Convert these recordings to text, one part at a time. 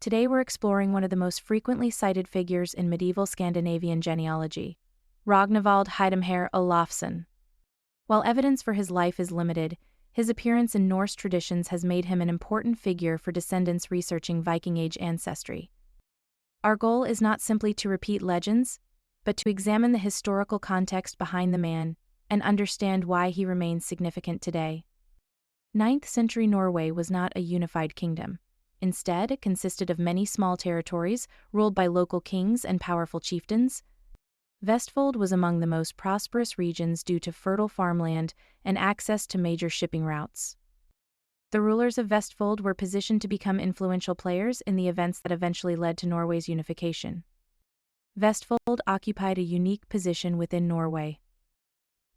Today we're exploring one of the most frequently cited figures in medieval Scandinavian genealogy, Rognvald Heidumhaere Olafsson. While evidence for his life is limited, his appearance in Norse traditions has made him an important figure for descendants researching Viking-age ancestry. Our goal is not simply to repeat legends, but to examine the historical context behind the man and understand why he remains significant today. 9th century Norway was not a unified kingdom. Instead, it consisted of many small territories ruled by local kings and powerful chieftains. Vestfold was among the most prosperous regions due to fertile farmland and access to major shipping routes. The rulers of Vestfold were positioned to become influential players in the events that eventually led to Norway's unification. Vestfold occupied a unique position within Norway.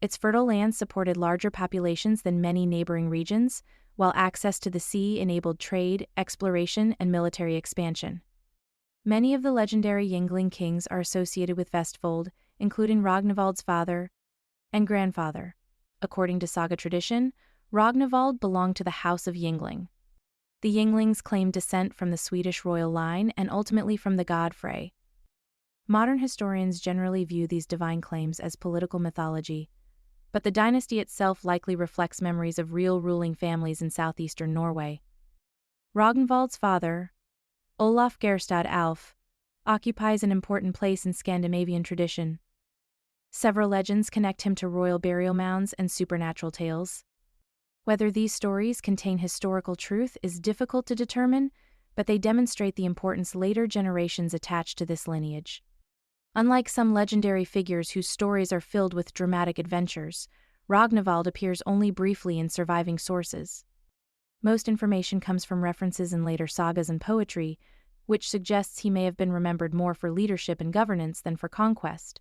Its fertile land supported larger populations than many neighboring regions, while access to the sea enabled trade, exploration, and military expansion. Many of the legendary Yngling kings are associated with Vestfold, including Rognvald's father and grandfather. According to saga tradition, Rognvald belonged to the House of Yngling. The Ynglings claimed descent from the Swedish royal line and ultimately from the god Frey. Modern historians generally view these divine claims as political mythology, but the dynasty itself likely reflects memories of real ruling families in southeastern Norway. Rognvald's father, Olaf Gerstad Alf, occupies an important place in Scandinavian tradition. Several legends connect him to royal burial mounds and supernatural tales. Whether these stories contain historical truth is difficult to determine, but they demonstrate the importance later generations attach to this lineage. Unlike some legendary figures whose stories are filled with dramatic adventures, Rognvald appears only briefly in surviving sources. Most information comes from references in later sagas and poetry, which suggests he may have been remembered more for leadership and governance than for conquest.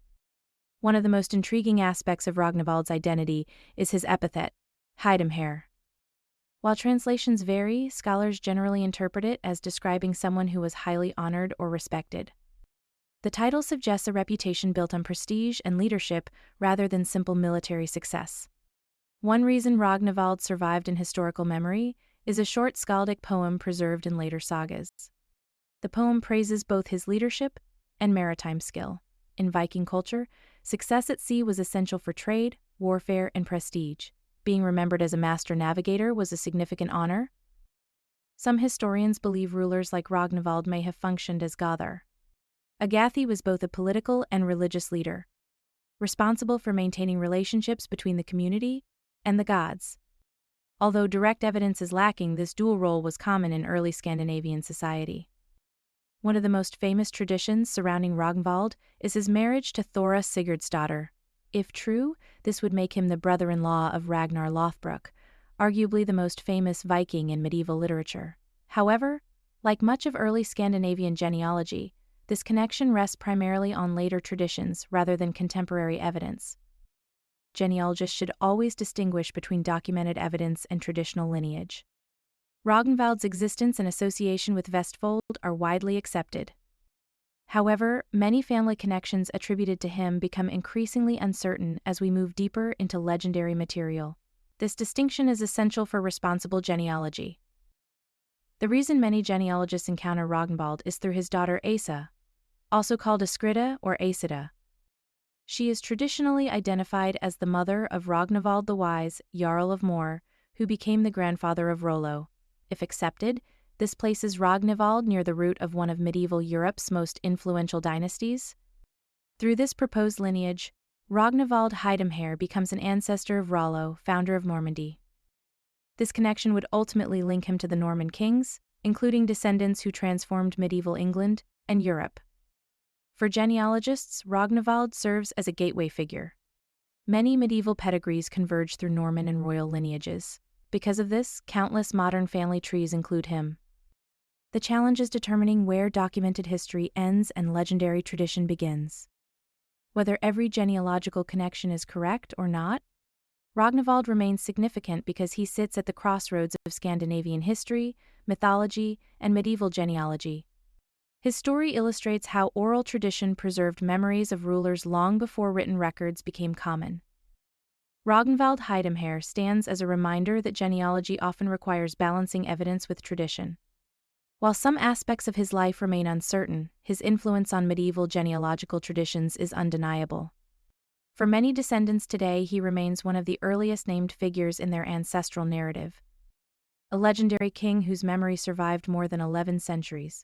One of the most intriguing aspects of Rognvald's identity is his epithet, Heidumhaere. While translations vary, scholars generally interpret it as describing someone who was highly honored or respected. The title suggests a reputation built on prestige and leadership rather than simple military success. One reason Rognvald survived in historical memory is a short skaldic poem preserved in later sagas. The poem praises both his leadership and maritime skill. In Viking culture, success at sea was essential for trade, warfare, and prestige. Being remembered as a master navigator was a significant honor. Some historians believe rulers like Rognvald may have functioned as Gothar. A Gathi was both a political and religious leader, responsible for maintaining relationships between the community and the gods. Although direct evidence is lacking, this dual role was common in early Scandinavian society. One of the most famous traditions surrounding Rognvald is his marriage to Thora Sigurdsdottir. If true, this would make him the brother-in-law of Ragnar Lodbrok, arguably the most famous Viking in medieval literature. However, like much of early Scandinavian genealogy, this connection rests primarily on later traditions rather than contemporary evidence. Genealogists should always distinguish between documented evidence and traditional lineage. Rognvald's existence and association with Vestfold are widely accepted. However, many family connections attributed to him become increasingly uncertain as we move deeper into legendary material. This distinction is essential for responsible genealogy. The reason many genealogists encounter Rognvald is through his daughter Asa, also called Askrida or Asida. She is traditionally identified as the mother of Rognvald the Wise, Jarl of Mor, who became the grandfather of Rollo. If accepted, this places Rognvald near the root of one of medieval Europe's most influential dynasties. Through this proposed lineage, Rognvald Heidumhaere becomes an ancestor of Rollo, founder of Normandy. This connection would ultimately link him to the Norman kings, including descendants who transformed medieval England and Europe. For genealogists, Rognvald serves as a gateway figure. Many medieval pedigrees converge through Norman and royal lineages. Because of this, countless modern family trees include him. The challenge is determining where documented history ends and legendary tradition begins. Whether every genealogical connection is correct or not, Rognvald remains significant because he sits at the crossroads of Scandinavian history, mythology, and medieval genealogy. His story illustrates how oral tradition preserved memories of rulers long before written records became common. Rognvald Heidumhaere stands as a reminder that genealogy often requires balancing evidence with tradition. While some aspects of his life remain uncertain, his influence on medieval genealogical traditions is undeniable. For many descendants today, he remains one of the earliest named figures in their ancestral narrative. A legendary king whose memory survived more than 11 centuries.